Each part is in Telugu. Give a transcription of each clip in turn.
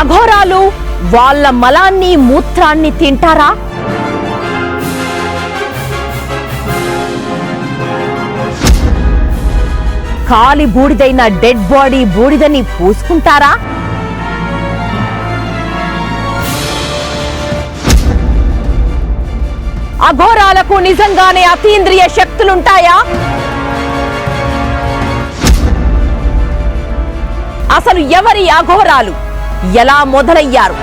అఘోరాలు వాళ్ళ మలాన్ని మూత్రాన్ని తింటారా? కాలి బూడిదైన డెడ్ బాడీ బూడిదని పూసుకుంటారా? అఘోరాలకు నిజంగానే అతీంద్రియ శక్తులుంటాయా? అసలు ఎవరి అఘోరాలు? ఎలా మొదలయ్యారు?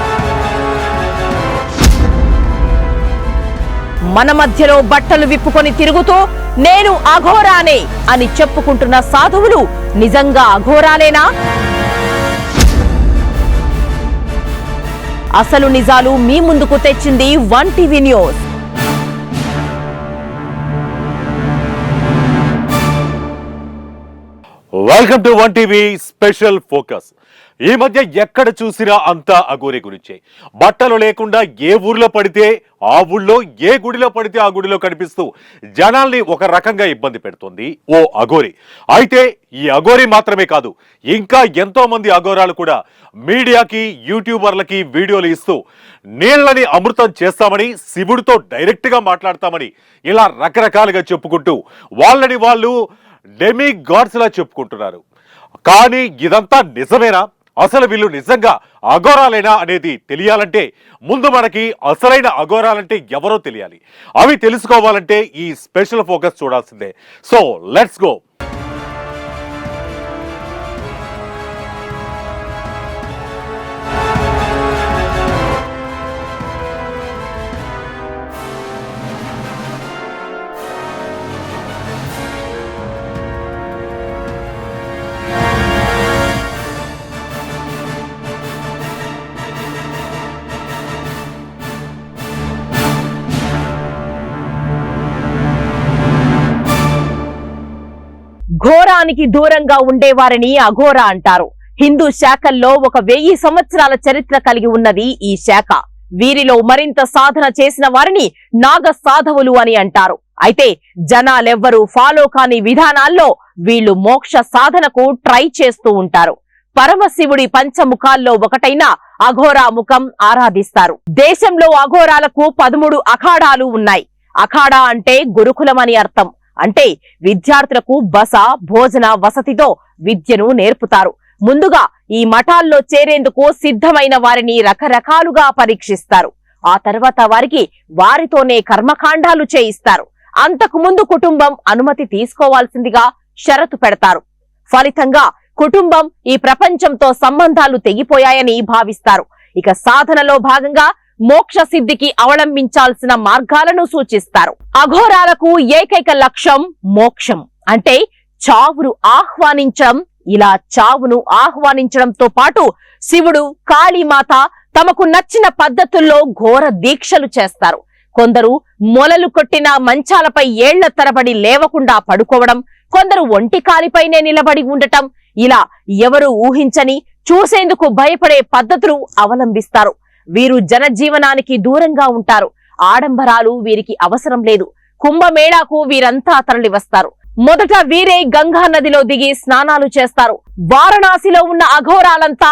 మన మధ్యలో బట్టలు విప్పుకొని తిరుగుతూ నేను అఘోరానే అని చెప్పుకుంటున్న సాధువులు నిజంగా అఘోరాలేనా? అసలు నిజాలు మీ ముందుకు తెచ్చింది one TV news. Welcome to one TV special focus. ఈ మధ్య ఎక్కడ చూసినా అంతా అఘోరి గురించే. బట్టలు లేకుండా ఏ ఊర్లో పడితే ఆ ఊళ్ళో, ఏ గుడిలో పడితే ఆ గుడిలో కనిపిస్తూ జనాల్ని ఒక రకంగా ఇబ్బంది పెడుతుంది ఓ అఘోరి. అయితే ఈ అఘోరి మాత్రమే కాదు, ఇంకా ఎంతో మంది అఘోరాలు కూడా మీడియాకి, యూట్యూబర్లకి వీడియోలు ఇస్తూ నీళ్లని అమృతం చేస్తామని, శివుడితో డైరెక్ట్ గా మాట్లాడతామని ఇలా రకరకాలుగా చెప్పుకుంటూ వాళ్ళని వాళ్ళు డెమి గాడ్స్ లా చెప్పుకుంటున్నారు. కానీ ఇదంతా నిజమేనా? అసలు వీళ్ళు నిజంగా అఘోరాలేనా అనేది తెలియాలంటే ముందు మనకి అసలైన అఘోరాలంటే ఎవరో తెలియాలి. అవి తెలుసుకోవాలంటే ఈ స్పెషల్ ఫోకస్ చూడాల్సిందే. So let's go. ఘోరానికి దూరంగా ఉండేవారిని అఘోర అంటారు. హిందూ శాఖల్లో ఒక 1000 సంవత్సరాల చరిత్ర కలిగి ఉన్నది ఈ శాఖ. వీరిలో మరింత సాధన చేసిన వారిని నాగ సాధవులు అని అంటారు. అయితే జనాలెవ్వరూ ఫాలో కాని విధానాల్లో వీళ్లు మోక్ష సాధనకు ట్రై చేస్తూ ఉంటారు. పరమశివుడి పంచముఖాల్లో ఒకటైన అఘోరా ముఖం ఆరాధిస్తారు. దేశంలో అఘోరాలకు 13 అఖాడాలు ఉన్నాయి. అఖాడా అంటే గురుకులం అని అర్థం. అంటే విద్యార్థులకు బస, భోజన, వసతితో విద్యను నేర్పుతారు. ముందుగా ఈ మఠాల్లో చేరేందుకు సిద్ధమైన వారిని రకరకాలుగా పరీక్షిస్తారు. ఆ తర్వాత వారికి వారితోనే కర్మకాండాలు చేయిస్తారు. అంతకు ముందు కుటుంబం అనుమతి తీసుకోవాల్సిందిగా షరతు పెడతారు. ఫలితంగా కుటుంబం ఈ ప్రపంచంతో సంబంధాలు తెగిపోయాయని భావిస్తారు. ఇక సాధనలో భాగంగా మోక్ష సిద్ధికి అవలంబించాల్సిన మార్గాలను సూచిస్తారు. అఘోరాలకు ఏకైక లక్ష్యం మోక్షం, అంటే చావును ఆహ్వానించడం. ఇలా చావును ఆహ్వానించడంతో పాటు శివుడు, కాళీమాత తమకు నచ్చిన పద్ధతుల్లో ఘోర దీక్షలు చేస్తారు. కొందరు మొలలు కొట్టిన మంచాలపై ఏళ్ల తరబడి లేవకుండా పడుకోవడం, కొందరు ఒంటి కాలిపైనే నిలబడి ఉండటం, ఇలా ఎవరు ఊహించని, చూసేందుకు భయపడే పద్ధతులు అవలంబిస్తారు. వీరు జనజీవనానికి దూరంగా ఉంటారు. ఆడంబరాలు వీరికి అవసరం లేదు. కుంభమేళాకు వీరంతా తరలి వస్తారు. మొదట వీరే గంగా నదిలో దిగి స్నానాలు చేస్తారు. వారణాసిలో ఉన్న అఘోరాలంతా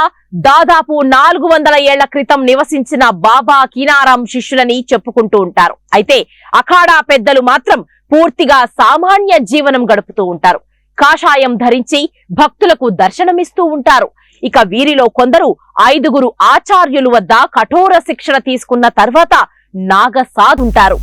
దాదాపు 400 ఏళ్ల క్రితం నివసించిన బాబా కినారాం శిష్యులని చెప్పుకుంటూ ఉంటారు. అయితే అఖాడా పెద్దలు మాత్రం పూర్తిగా సామాన్య జీవనం గడుపుతూ ఉంటారు. కాషాయం ధరించి భక్తులకు దర్శనమిస్తూ ఉంటారు. ఇక వీరిలో కొందరు 5 ఆచార్యుల వద్ద కఠోర శిక్షణ తీసుకున్న తర్వాత నాగ సాధుంటారు.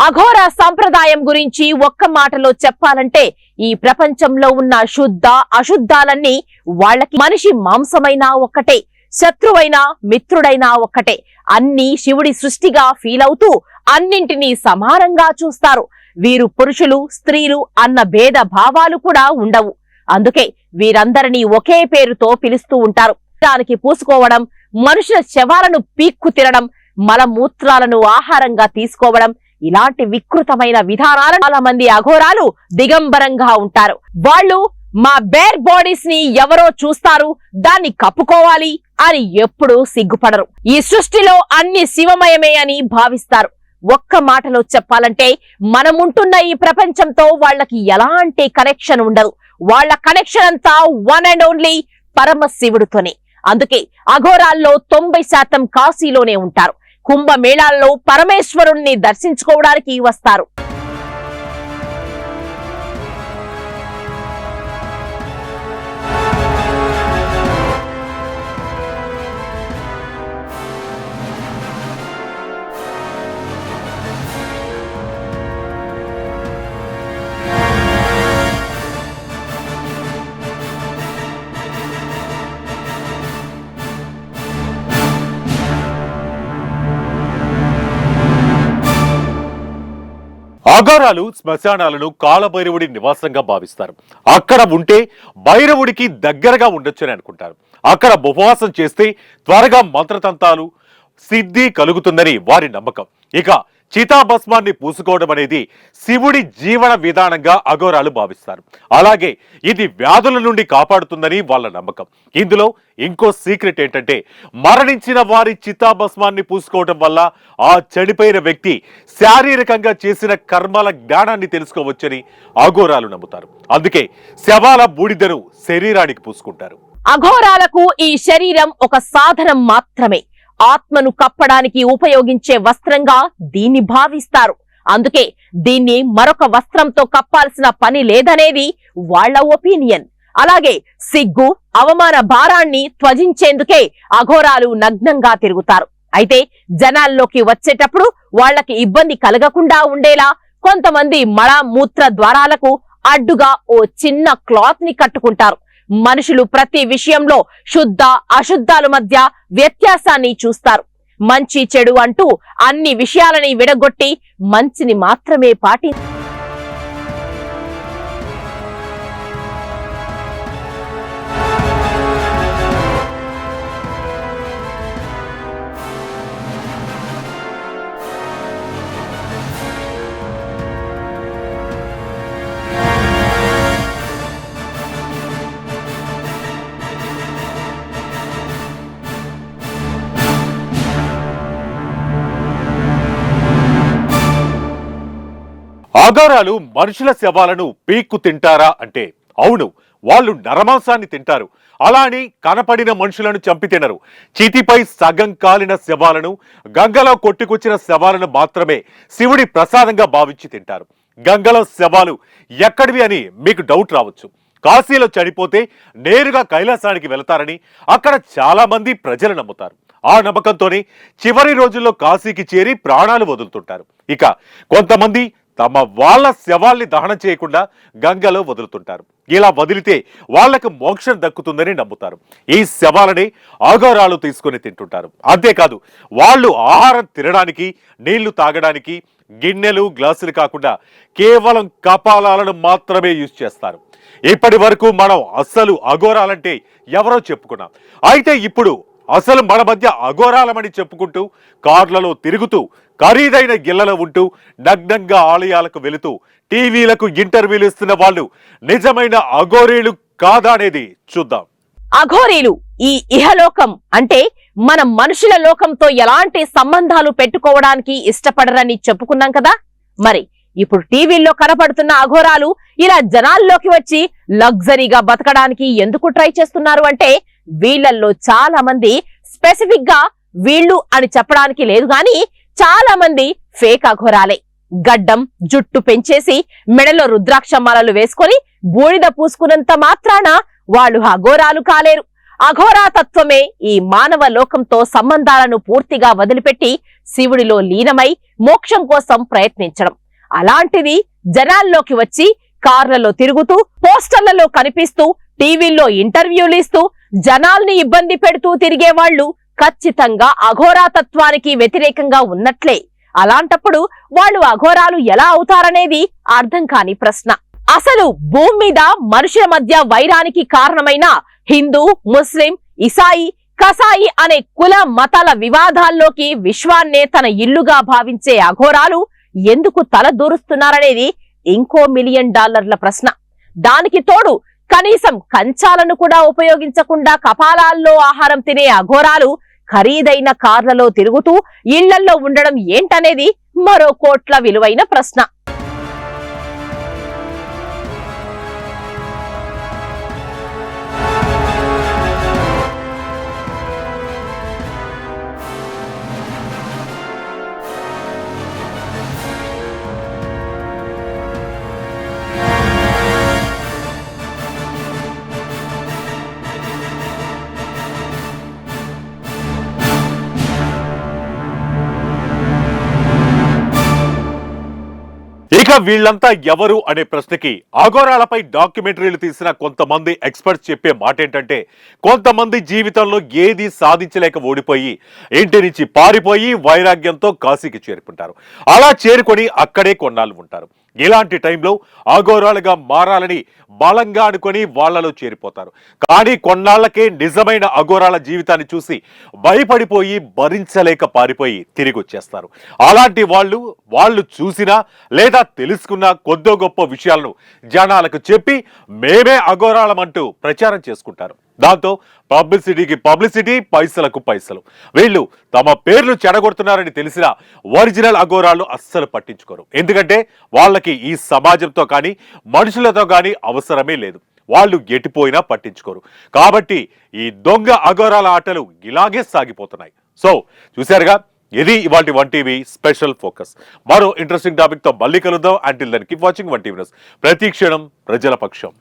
అఘోర సంప్రదాయం గురించి ఒక్క మాటలో చెప్పాలంటే ఈ ప్రపంచంలో ఉన్న శుద్ధ అశుద్ధాలన్నీ వాళ్ళకి మనిషి మాంసమైనా ఒక్కటే, శత్రువైనా మిత్రుడైనా ఒక్కటే. అన్ని శివుడి సృష్టిగా ఫీల్ అవుతూ అన్నింటినీ సమానంగా చూస్తారు. వీరు పురుషులు, స్త్రీలు అన్న భేద భావాలు కూడా ఉండవు. అందుకే వీరందరినీ ఒకే పేరుతో పిలుస్తూ ఉంటారు. దానికి పూసుకోవడం, మనుషుల శవాలను పీక్కు తినడం, మలమూత్రాలను ఆహారంగా తీసుకోవడం, ఇలాంటి వికృతమైన విధానాలను చాలా మంది అఘోరాలు దిగంబరంగా ఉంటారు. వాళ్ళు మా బేర్ బాడీస్ ని ఎవరో చూస్తారు, దాన్ని కప్పుకోవాలి అని ఎప్పుడూ సిగ్గుపడరు. ఈ సృష్టిలో అన్ని శివమయమే అని భావిస్తారు. ఒక్క మాటలో చెప్పాలంటే మనముంటున్న ఈ ప్రపంచంతో వాళ్ళకి ఎలాంటి కనెక్షన్ ఉండదు. వాళ్ళ కనెక్షన్ అంతా వన్ అండ్ ఓన్లీ పరమశివుడితోనే. అందుకే అఘోరాల్లో 90% కాశీలోనే ఉంటారు. కుంభమేళాల్లో పరమేశ్వరుణ్ణి దర్శించుకోవడానికి వస్తారు. అఘోరాలు శ్మశానాలను కాలభైరవుడి నివాసంగా భావిస్తారు. అక్కడ ఉంటే భైరవుడికి దగ్గరగా ఉండొచ్చని అనుకుంటారు. అక్కడ ఉపవాసం చేస్తే త్వరగా మంత్రతంత్రాలు సిద్ధి కలుగుతుందని వారి నమ్మకం. ఇక చితాభస్మాన్ని పూసుకోవడం అనేది శివుడి జీవన విధానంగా అఘోరాలు భావిస్తారు. అలాగే ఇది వ్యాధుల నుండి కాపాడుతుందని వాళ్ళ నమ్మకం. ఇందులో ఇంకో సీక్రెట్ ఏంటంటే మరణించిన వారి చితాభస్మాన్ని పూసుకోవడం వల్ల ఆ చనిపోయిన వ్యక్తి శారీరకంగా చేసిన కర్మల జ్ఞానాన్ని తెలుసుకోవచ్చని అఘోరాలు నమ్ముతారు. అందుకే శవాల బూడిదను శరీరానికి పూసుకుంటారు. అఘోరాలకు ఈ శరీరం ఒక సాధనం మాత్రమే. ఆత్మను కప్పడానికి ఉపయోగించే వస్త్రంగా దీన్ని భావిస్తారు. అందుకే దీన్ని మరొక వస్త్రంతో కప్పాల్సిన పని లేదనేది వాళ్ళ ఒపీనియన్. అలాగే సిగ్గు, అవమాన భారాన్ని త్వజించేందుకే అఘోరాలు నగ్నంగా తిరుగుతారు. అయితే జనాల్లోకి వచ్చేటప్పుడు వాళ్లకి ఇబ్బంది కలగకుండా ఉండేలా కొంతమంది మల మూత్ర ద్వారాలకు అడ్డుగా ఓ చిన్న క్లాత్ ని కట్టుకుంటారు. మనుషులు ప్రతి విషయంలో శుద్ధ అశుద్ధాల మధ్య వ్యత్యాసాన్ని చూస్తారు. మంచి చెడు అంటూ అన్ని విషయాలని విడగొట్టి మంచిని మాత్రమే పాటిస్తారు. అఘోరాలు మనుషుల శవాలను పీక్కు తింటారా అంటే అవును, వాళ్ళు నరమాంసాన్ని తింటారు. అలా అని కనపడిన మనుషులను చంపి తినరు. చితిపై సగం కాలిన శవాలను, గంగలో కొట్టుకొచ్చిన శవాలను మాత్రమే శివుడి ప్రసాదంగా భావించి తింటారు. గంగలో శవాలు ఎక్కడివి అని మీకు డౌట్ రావచ్చు. కాశీలో చనిపోతే నేరుగా కైలాసానికి వెళతారని అక్కడ చాలా మంది ప్రజలు నమ్ముతారు. ఆ నమ్మకంతోనే చివరి రోజుల్లో కాశీకి చేరి ప్రాణాలు వదులుతుంటారు. ఇక కొంతమంది తమ వాళ్ళ శవాల్ని దహనం చేయకుండా గంగలో వదులుతుంటారు. ఇలా వదిలితే వాళ్లకు మోక్షం దక్కుతుందని నమ్ముతారు. ఈ శవాలని అఘోరాలు తీసుకుని తింటుంటారు. అంతేకాదు వాళ్ళు ఆహారం తినడానికి, నీళ్లు తాగడానికి గిన్నెలు, గ్లాసులు కాకుండా కేవలం కపాలాలను మాత్రమే యూజ్ చేస్తారు. ఇప్పటి వరకు మనం అస్సలు అఘోరాలంటే ఎవరో చెప్పుకున్నాం. అయితే ఇప్పుడు అసలు మన మధ్య అఘోరాలమని చెప్పుకుంటూ కార్లలో తిరుగుతూ, ఖరీదైన గిళ్లలో ఉంటూ, నగ్నంగా ఆలయాలకు వెళుతూ, టీవీలకు ఇంటర్వ్యూలు ఇస్తున్న వాళ్ళు నిజమైన అఘోరీలు కాదా అనేది చూద్దాం. అఘోరీలు ఈ ఇహలోకం అంటే మన మనుషుల లోకంతో ఎలాంటి సంబంధాలు పెట్టుకోవడానికి ఇష్టపడరని చెప్పుకున్నాం కదా. మరి ఇప్పుడు టీవీల్లో కనపడుతున్న అఘోరాలు ఇలా జనాల్లోకి వచ్చి లగ్జరీగా బతకడానికి ఎందుకు ట్రై చేస్తున్నారు అంటే వీళ్ళల్లో చాలా మంది, స్పెసిఫిక్ గా వీళ్ళు అని చెప్పడానికి లేదు గాని చాలా మంది ఫేక్ అఘోరాలే. గడ్డం, జుట్టు పెంచేసి మెడలో రుద్రాక్ష మాలలు వేసుకొని బూడిద పూసుకున్నంత మాత్రాన వాళ్ళు అఘోరాలు కాలేరు. అఘోరాతత్వమే ఈ మానవ లోకంతో సంబంధాలను పూర్తిగా వదిలిపెట్టి శివుడిలో లీనమై మోక్షం కోసం ప్రయత్నించడం. అలాంటిది జనాల్లోకి వచ్చి కార్లలో తిరుగుతూ, పోస్టర్లలో కనిపిస్తూ, టీవీల్లో ఇంటర్వ్యూలు ఇస్తూ జనాల్ని ఇబ్బంది పెడుతూ తిరిగే వాళ్ళు ఖచ్చితంగా అఘోరాతత్వానికి వ్యతిరేకంగా ఉన్నట్లే. అలాంటప్పుడు వాళ్ళు అఘోరాలు ఎలా అవుతారనేది అర్థం కాని ప్రశ్న. అసలు భూమి మీద మనుషుల మధ్య వైరానికి కారణమైన హిందూ, ముస్లిం, ఇసాయి, కసాయి అనే కుల మతాల వివాదాల్లోకి విశ్వాన్నే తన ఇల్లుగా భావించే అఘోరాలు ఎందుకు తల దూరుస్తున్నారనేది ఇంకో $1 మిలియన్ ప్రశ్న. దానికి తోడు కనీసం కంచాలను కూడా ఉపయోగించకుండా కపాలాల్లో ఆహారం తినే అఘోరాలు ఖరీదైన కార్లలో తిరుగుతూ ఇళ్లల్లో ఉండడం ఏంటనేది మరో కోట్ల విలువైన ప్రశ్న. ఇక వీళ్ళంతా ఎవరు అనే ప్రశ్నకి అఘోరాలపై డాక్యుమెంటరీలు తీసిన కొంతమంది ఎక్స్పర్ట్స్ చెప్పే మాట ఏంటంటే, కొంతమంది జీవితంలో ఏది సాధించలేక ఓడిపోయి ఇంటి నుంచి పారిపోయి వైరాగ్యంతో కాశీకి చేరుకుంటారు. అలా చేరుకొని అక్కడే కొన్నాళ్ళు ఉంటారు. ఇలాంటి టైంలో అఘోరాలుగా మారాలని బలంగా అనుకొని వాళ్లలో చేరిపోతారు. కానీ కొన్నాళ్లకే నిజమైన అఘోరాల జీవితాన్ని చూసి భయపడిపోయి భరించలేక పారిపోయి తిరిగి వచ్చేస్తారు. అలాంటి వాళ్ళు చూసినా లేదా తెలుసుకున్న కొద్దో గొప్ప విషయాలను జనాలకు చెప్పి మేమే అఘోరాలమంటూ ప్రచారం చేసుకుంటారు. దాంతో పబ్లిసిటీకి పబ్లిసిటీ, పైసలకు పైసలు. వీళ్ళు తమ పేర్లు చెడగొడుతున్నారని తెలిసినా ఒరిజినల్ అఘోరాలు అస్సలు పట్టించుకోరు. ఎందుకంటే వాళ్ళకి ఈ సమాజంతో కానీ మనుషులతో కానీ అవసరమే లేదు. వాళ్ళు ఎటిపోయినా పట్టించుకోరు. కాబట్టి ఈ దొంగ అఘోరాల ఆటలు ఇలాగే సాగిపోతున్నాయి. సో చూశారుగా, ఇది ఇవాల్టి 1TV స్పెషల్ ఫోకస్. మరో ఇంట్రెస్టింగ్ టాపిక్ తో మళ్ళీ కలుద్దాం. Until then keep watching 1TV news. ప్రతి క్షణం ప్రజల పక్షం.